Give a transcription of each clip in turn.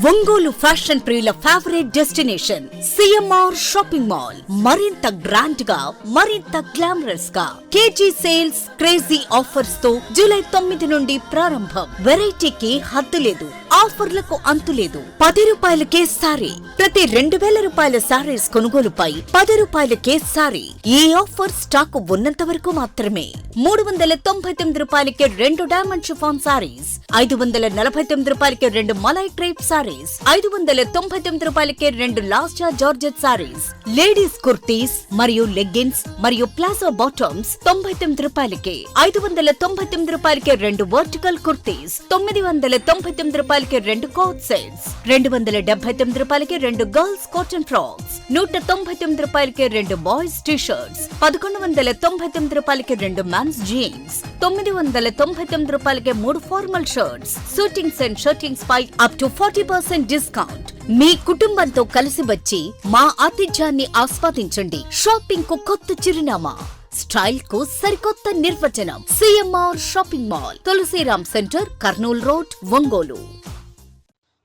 Ongole fashion ప్రియుల favourite destination CMR shopping mall. మరింత grand గా, మరింత గ్లామరస్ గా కేజీ సేల్స్, క్రేజీ ఆఫర్స్ తో జూలై 9 నుండి ప్రారంభం. వెరైటీకి హద్దు లేదు, ఆఫర్లకు అంతు లేదు. 10 రూపాయలకే సారీ. ప్రతి 2000 రూపాయల సారీస్ కొనుగోలుపై 10 రూపాయలకే సారీ. ఈ ఆఫర్ స్టాక్ ఉన్నంత వరకు మాత్రమే. 399 రూపాయలకి 2 డైమండ్ షిఫాన్ సారీస్, 549 రూపాయలకి 2 మలై క్రేప్ సారీస్, 599 రూపాయలకి 2 లాస్టా జార్జెట్ సారీస్, లేడీస్ కుర్తీస్ మరియు లెగ్గిన్స్ మరియు ప్లాజో బాటమ్స్ 99 రూపాయలకి, 599 రూపాయలకి 2 వర్టికల్ కుర్తీస్, 999 రూపాయలకి 2 కోట్ సెట్స్, 279 రూపాయలకి 2 గర్ల్స్ కాటన్ ఫ్రాక్స్, 199 రూపాయలకి 2 బాయ్స్ టీ షర్ట్స్, 1199 రూపాయలకి 2 మెన్స్ జీన్స్, 999 రూపాయలకి 3 formal shirts, suitings and shirtings పై అప్ టు 40% డిస్కౌంట్. మీ కుటుంబంతో కలిసి వచ్చి మా ఆతిథ్యాన్ని ఆస్వాదించండి. షాపింగ్ కు కొత్త చిరునామా, స్టైల్ కు సరికొత్త నిర్వచనం. CMR shopping mall, Tulsiram centre, Kurnool road, Ongole.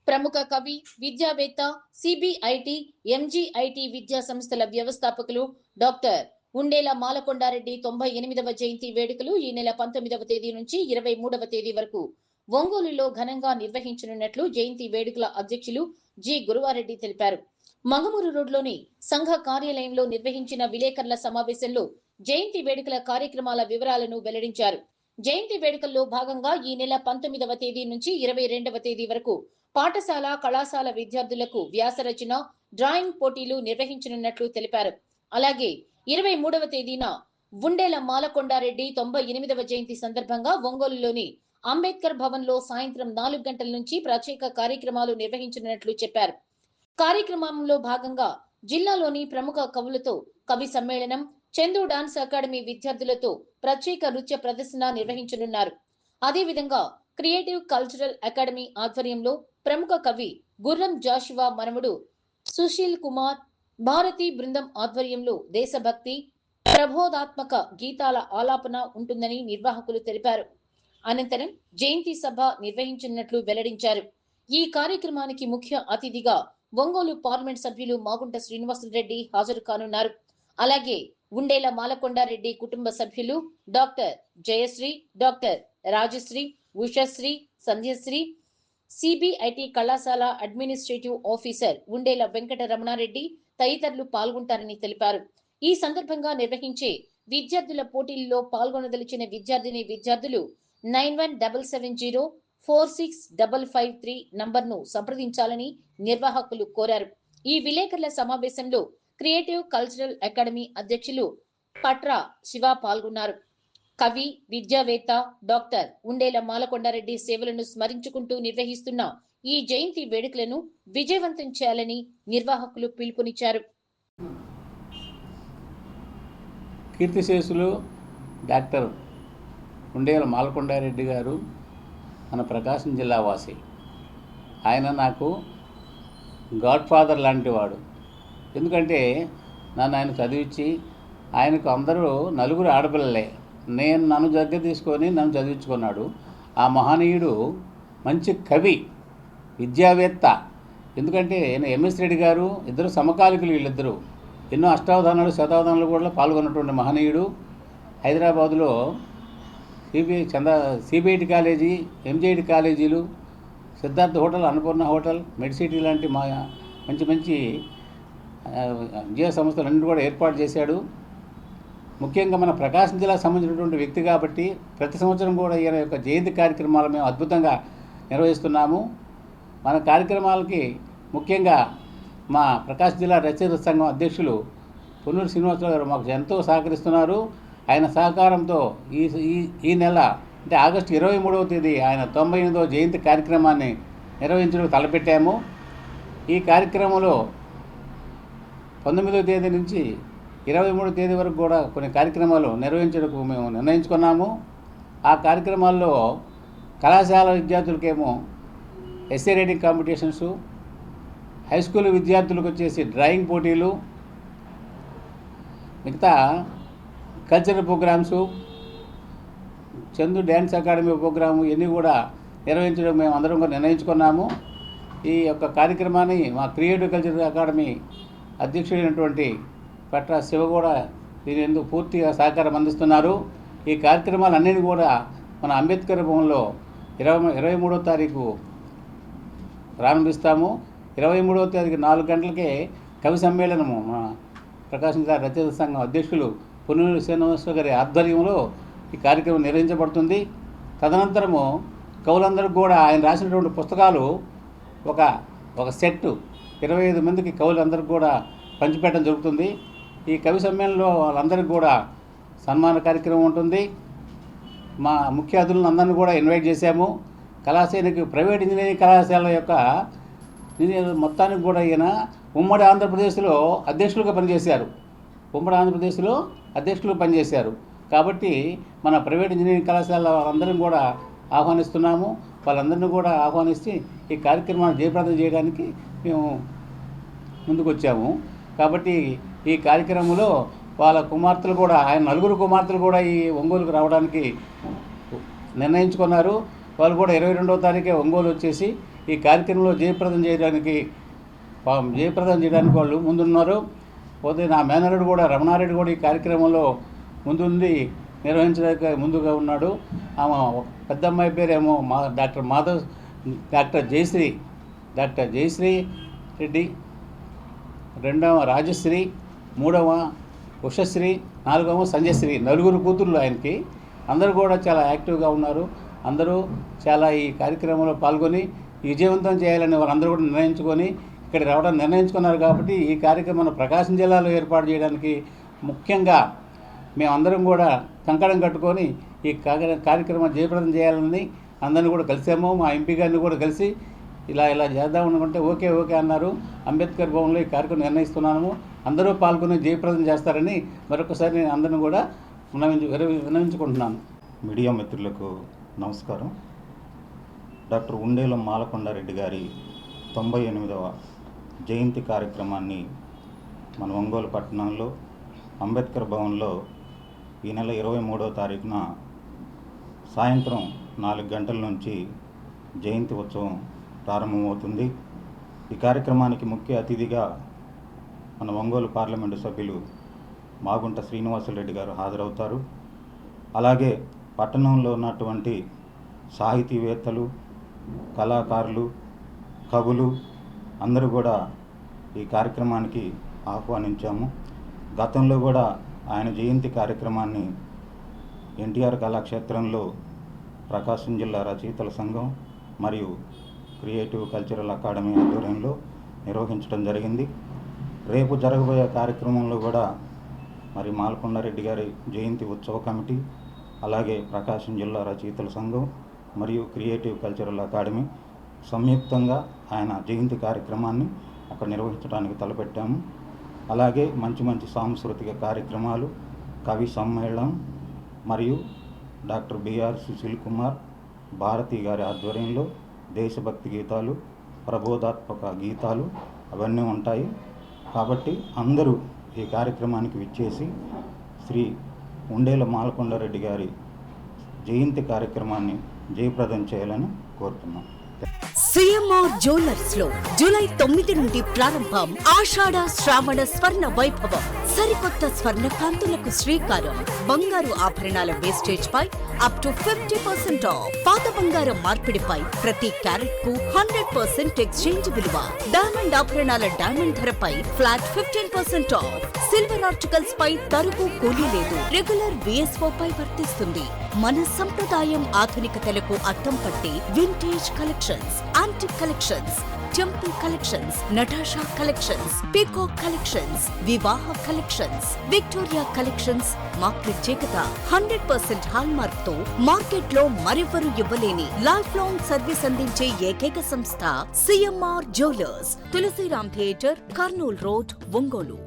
ప్రముఖ కవి, విద్యావేత్త, సిబిఐటి, ఎంజిఐటి విద్యా సంస్థల వ్యవస్థాపకులు డాక్టర్ ఉండేల మాలకొండారెడ్డి 98వ జయంతి వేడుకలు ఈ నెల 19వ తేదీ నుంచి 23వ తేదీ వరకు ఒంగోలులో ఘనంగా నిర్వహించనున్నట్లు జయంతి వేడుకల అధ్యక్షులు జి గురువారెడ్డి తెలిపారు. మంగమూరు రోడ్లోని సంఘ కార్యాలయంలో నిర్వహించిన విలేకరుల సమావేశంలో జయంతి వేడుకల కార్యక్రమాల వివరాలను వెల్లడించారు. జయంతి వేడుకల్లో భాగంగా ఈ నెల 19వ తేదీ నుంచి 22వ తేదీ వరకు పాఠశాల, కళాశాల విద్యార్థులకు వ్యాసరచన, డ్రాయింగ్ పోటీలు నిర్వహించనున్నట్లు తెలిపారు. అలాగే 23వ తేదీన ఉండేల మాలకొండారెడ్డి 98వ జయంతి సందర్భంగా ఒంగోలులోని అంబేద్కర్ భవన్ లో సాయంత్రం 4 గంటల నుంచి ప్రత్యేక కార్యక్రమాలు నిర్వహించనున్నట్లు చెప్పారు. కార్యక్రమంలో భాగంగా జిల్లాలోని ప్రముఖ కవులతో కవి సమ్మేళనం, చందు డాన్స్ అకాడమీ విద్యార్థులతో ప్రత్యేక నృత్య ప్రదర్శన నిర్వహించనున్నారు. అదేవిధంగా క్రియేటివ్ కల్చరల్ అకాడమీ ఆధ్వర్యంలో ప్రముఖ కవి గుర్రం జాషువా మనముడు సుశీల్ కుమార్ భారతీ బృందం ఆధ్వర్యంలో దేశభక్తి, ప్రబోధాత్మక గీతాల ఆలాపన ఉంటుందని నిర్వాహకులు తెలిపారు. అనంతరం జయంతి సభ నిర్వహించనున్నట్లు వెల్లడించారు. ఈ కార్యక్రమానికి ముఖ్య అతిథిగా ఒంగోలు పార్లమెంట్ సభ్యులు మాగుంట శ్రీనివాసరెడ్డి హాజరు కానున్నారు. అలాగే ఉండేల మాలకొండారెడ్డి కుటుంబ సభ్యులు doctor Jayashree, doctor Rajashree, Ushashree, Sandhyashree, CBIT కళాశాల అడ్మినిస్ట్రేటివ్ ఆఫీసర్ ఉండేల వెంకట రమణారెడ్డి తదితరులు పాల్గొంటారని తెలిపారు. ఈ సందర్భంగా నిర్వహించే విద్యార్థుల పోటీల్లో పాల్గొనదలిచిన విద్యార్థులు 9177046553 నంబర్ను సంప్రదించాలని నిర్వాహకులు కోరారు. ఈ విలేకరుల సమావేశంలో క్రియేటివ్ కల్చరల్ అకాడమీ అధ్యక్షులు పట్రా శివ పాల్గొన్నారు. కవి, విద్యావేత్త డాక్టర్ ఉండేల మాలకొండారెడ్డి సేవలను స్మరించుకుంటూ నిర్వహిస్తున్న ఈ జయంతి వేడుకలను విజయవంతం చేయాలని నిర్వాహకులు పిలుపునిచ్చారు. కీర్తిశేషులు డాక్టర్ ఉండేల మాలకొండారెడ్డి గారు మన ప్రకాశం జిల్లా వాసి. ఆయన నాకు గాడ్ ఫాదర్ లాంటి వాడు. ఎందుకంటే ఆయన చదివించి, ఆయనకు అందరూ నలుగురు ఆడపిల్లలే. నన్ను దగ్గర తీసుకొని నన్ను చదివించుకున్నాడు. ఆ మహనీయుడు మంచి కవి, విద్యావేత్త. ఎందుకంటే ఎంఎస్ రెడ్డి గారు ఇద్దరు సమకాలికులు. వీళ్ళిద్దరూ ఎన్నో అష్టావధానాలు, శతావధానాలు కూడా పాల్గొన్నటువంటి మహనీయుడు. హైదరాబాదులో సిబిఐటి కాలేజీ, ఎంజిఐటి కాలేజీలు, Siddhartha hotel, Annapurna hotel, MedCity లాంటి మంచి మంచి విద్యా సంస్థలన్నీ కూడా ఏర్పాటు చేశాడు. ముఖ్యంగా మన ప్రకాశం జిల్లాకు సంబంధించినటువంటి వ్యక్తి కాబట్టి ప్రతి సంవత్సరం కూడా ఈయన యొక్క జయంతి కార్యక్రమాలు మేము అద్భుతంగా నిర్వహిస్తున్నాము. మన కార్యక్రమాలకి ముఖ్యంగా మా ప్రకాశం జిల్లా రచయిత సంఘం అధ్యక్షులు పొన్నూరు శ్రీనివాసరావు గారు మాకు ఎంతో సహకరిస్తున్నారు. ఆయన సహకారంతో ఈ నెల అంటే ఆగస్టు 23వ తేదీ ఆయన 98వ జయంతి కార్యక్రమాన్ని నిర్వహించడానికి తలపెట్టాము. ఈ కార్యక్రమంలో 19వ తేదీ నుంచి 23వ తేదీ వరకు కూడా కొన్ని కార్యక్రమాలు నిర్వహించడానికి మేము నిర్ణయించుకున్నాము. ఆ కార్యక్రమాల్లో కళాశాల విద్యార్థులకేమో essay writing competitions, high school విద్యార్థులకు వచ్చేసి డ్రాయింగ్ పోటీలు, మిగతా cultural programmes, Chandu dance academy programme ఇవన్నీ కూడా నిర్వహించడం మేము అందరం కూడా నిర్ణయించుకున్నాము. ఈ యొక్క కార్యక్రమాన్ని మా క్రియేటివ్ కల్చర్ అకాడమీ అధ్యక్షుడైనటువంటి పట్ల శివ కూడా దీని ఎందుకు పూర్తిగా సహకారం అందిస్తున్నారు. ఈ కార్యక్రమాలన్నింటినీ కూడా మన అంబేద్కర్ భవన్లో 23వ తారీఖు ప్రారంభిస్తాము. 23వ తారీఖు 4 గంటలకే కవి సమ్మేళనము మన ప్రకాశం జిల్లా రచయిత సంఘం అధ్యక్షులు పొన్నూరు శ్రీనివాసరావు గారి ఆధ్వర్యంలో ఈ కార్యక్రమం నిర్వహించబడుతుంది. తదనంతరము కవులందరికీ కూడా ఆయన రాసినటువంటి పుస్తకాలు ఒక సెట్ 25 మందికి కవులందరికీ కూడా పంచిపెట్టడం జరుగుతుంది. ఈ కవి సమ్మేళనంలో వాళ్ళందరికీ కూడా సన్మాన కార్యక్రమం ఉంటుంది. మా ముఖ్య అతిథులను అందరినీ కూడా ఇన్వైట్ చేశాము. కళాశాలకి ప్రైవేట్ ఇంజనీరింగ్ కళాశాల యొక్క ఇంజనీర్ మొత్తానికి కూడా ఈయన ఉమ్మడి ఆంధ్రప్రదేశ్లో అధ్యక్షులుగా పనిచేశారు. కాబట్టి మన ప్రైవేట్ ఇంజనీరింగ్ కళాశాల వాళ్ళందరినీ కూడా ఆహ్వానిస్తున్నాము. వాళ్ళందరినీ కూడా ఆహ్వానిస్తే ఈ కార్యక్రమాన్ని జయప్రదం చేయడానికి మేము ముందుకు వచ్చాము. కాబట్టి ఈ కార్యక్రమంలో వాళ్ళ కుమార్తెలు కూడా ఆయన 4 కుమార్తెలు కూడా ఈ ఒంగోలుకు రావడానికి నిర్ణయించుకున్నారు. వాళ్ళు కూడా 22వ తారీఖే ఒంగోలు వచ్చేసి ఈ కార్యక్రమంలో జయప్రదం చేయడానికి వాళ్ళు ముందున్నారు. పోతే నా మేనరుడు కూడా రమణారెడ్డి కూడా ఈ కార్యక్రమంలో ముందుండి నిర్వహించడానికి ముందుగా ఉన్నాడు. ఆమె పెద్ద అమ్మాయి పేరేమో డాక్టర్ జయశ్రీ రెడ్డి, 2వ రాజశ్రీ, 3వ ఉషశ్రీ, 4వ సంజయశ్రీ, 4 కూతుళ్ళు ఆయనకి. అందరూ కూడా చాలా యాక్టివ్గా ఉన్నారు. అందరూ చాలా ఈ కార్యక్రమంలో పాల్గొని విజయవంతం చేయాలని వాళ్ళందరూ కూడా ఇక్కడ రావడం నిర్ణయించుకున్నారు. కాబట్టి ఈ కార్యక్రమం ప్రకాశం జిల్లాలో ఏర్పాటు చేయడానికి ముఖ్యంగా మేమందరం కూడా కంకణం కట్టుకొని ఈ కార్యక్రమం జయప్రదం చేయాలని అందరినీ కూడా కలిసాము. మా ఎంపీ గారిని కూడా కలిసి ఇలా చేద్దాం అనుకుంటే ఓకే అన్నారు. అంబేద్కర్ భవన్లో ఈ కార్యక్రమం నిర్ణయిస్తున్నాము. అందరూ పాల్గొని జయప్రదం చేస్తారని మరొకసారి నేను అందరిని కూడా విన్నవించుకుంటున్నాను. మీడియా మిత్రులకు నమస్కారం. డాక్టర్ ఉండేల మాలకొండారెడ్డి గారి 98వ జయంతి కార్యక్రమాన్ని మన ఒంగోలు పట్టణంలో అంబేద్కర్ భవన్లో ఈ నెల 23వ తారీఖున సాయంత్రం 4 గంటల నుంచి జయంతి ఉత్సవం ప్రారంభమవుతుంది. ఈ కార్యక్రమానికి ముఖ్య అతిథిగా మన ఒంగోలు పార్లమెంటు సభ్యులు మాగుంట శ్రీనివాసరెడ్డి గారు హాజరవుతారు. అలాగే పట్టణంలో ఉన్నటువంటి సాహితీవేత్తలు, కళాకారులు, కవులు అందరూ కూడా ఈ కార్యక్రమానికి ఆహ్వానించాము. గతంలో కూడా ఆయన జయంతి కార్యక్రమాన్ని ఎన్టీఆర్ కళాక్షేత్రంలో ప్రకాశం జిల్లా రచయితల సంఘం మరియు క్రియేటివ్ కల్చరల్ అకాడమీ ఆధ్వర్యంలో నిర్వహించడం జరిగింది. రేపు జరగబోయే కార్యక్రమంలో కూడా మరి మాలకొండారెడ్డి గారి జయంతి ఉత్సవ కమిటీ, అలాగే ప్రకాశం జిల్లా రచయితల సంఘం మరియు క్రియేటివ్ కల్చరల్ అకాడమీ సంయుక్తంగా ఆయన జయంతి కార్యక్రమాన్ని అక్కడ నిర్వహించడానికి తలపెట్టాము. అలాగే మంచి సాంస్కృతిక కార్యక్రమాలు, కవి సమ్మేళనం మరియు డాక్టర్ బిఆర్ సుశీల్ కుమార్ భారతి గారి ఆధ్వర్యంలో దేశభక్తి గీతాలు, ప్రబోధాత్మక గీతాలు అవన్నీ ఉంటాయి. కాబట్టి అందరూ ఈ కార్యక్రమానికి విచ్చేసి శ్రీ ఉండేల మాలకొండారెడ్డి గారి జయంతి కార్యక్రమాన్ని జయప్రదం చేయాలని కోరుతున్నాం. సిఎంఆర్ జ్యువెలర్స్ లో జూలై 9 నుండి ప్రారంభం ఆషాఢ శ్రావణ స్వర్ణ వైభవం. సరికొత్త స్వర్ణ కాంతులకు శ్రీకారం. బంగారు ఆభరణాల వేస్టేజ్ పై అప్ టు 50% ఆఫ్. పాత బంగారం మార్పిడిపై ప్రతి క్యారెట్ కు 100% ఎక్స్చేంజ్ విలువ. డైమండ్ ఆభరణాల డైమండ్ ధరపై ఫ్లాట్ 15% ఆఫ్. సిల్వర్ ఆర్టికల్స్ పై తరుగు కూలీ లేదు. రెగ్యులర్ విఎస్ఓ పై వర్తిస్తుంది. మన సంప్రదాయం ఆధునికతలకు అద్దం పట్టి vintage collections, antique collections, temple collections, Natasha collections, peacock collections, వివాహ కలెక్షన్స్, విక్టోరియా కలెక్షన్స్ మా ప్రత్యేకత. 100% హాల్ మార్క్ తో మార్కెట్ లో మరెవరూ ఇవ్వలేని లైఫ్ లాంగ్ సర్వీస్ అందించే ఏకైక సంస్థ CMR jewellers. Tulasiram theatre, Kurnool road, Ongole.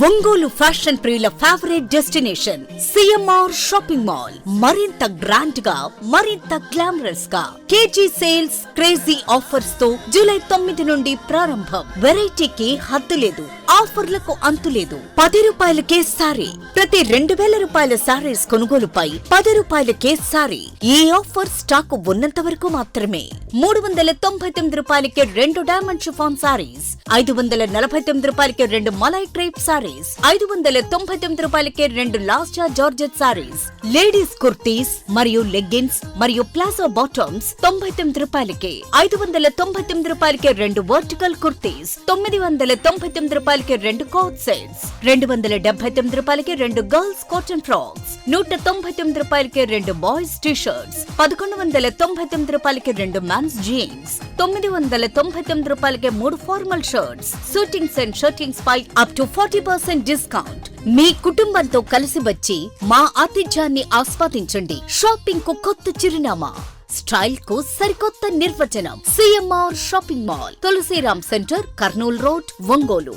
Ongole fashion ప్రియుల favourite destination CMR shopping mall. మరింత గ్రాండ్ గా, మరింత గ్లామరస్ గా కేజీ సేల్స్, క్రేజీ ఆఫర్స్ తో జూలై 9 నుండి ప్రారంభం. వెరైటీకి హద్దు లేదు. ఆఫర్లకు అంతులేదు. 10 రూపాయలకే సారీ. ప్రతి 2000 రూపాయల సారీస్ కొనుగోలుపై 10 రూపాయలకే సారీ. ఈ ఆఫర్ స్టాక్ ఉన్నంత వరకు మాత్రమే. 399 రూపాయలకే 2 డైమండ్ షిఫాన్ సారీస్, 549 రూపాయలకే 2 మలై క్రేప్ సారీస్, 599 రూపాయలకే 2 లాస్టా జార్జెట్ సారీస్, లేడీస్ కుర్తీస్ మరియు లెగ్గిన్స్ మరియు ప్లాజో బాటమ్స్ 99 రూపాయలకే, 599 రూపాయలకే 2 వర్టికల్ కుర్తీస్, 999 రూపాయలకి 2 కోట్ సెట్స్, 279 రూపాయలకి 2 గర్ల్స్ కాటన్ ఫ్రాక్స్, 199 రూపాయలకి 2 బాయ్స్ టీ షర్ట్స్, 1199 రూపాయలకి 2 మెన్స్ జీన్స్, 999 రూపాయలకి 3 formal shirts, suitings and shirtings పై అప్ టు 40% డిస్కౌంట్. మీ కుటుంబంతో కలిసి వచ్చి మా ఆతిథ్యాన్ని ఆస్వాదించండి. షాపింగ్ కు కొత్త చిరునామా, స్టైల్ కు సరికొత్త నిర్వచనం. CMR shopping mall, Tulsiram centre, Kurnool road, Ongole.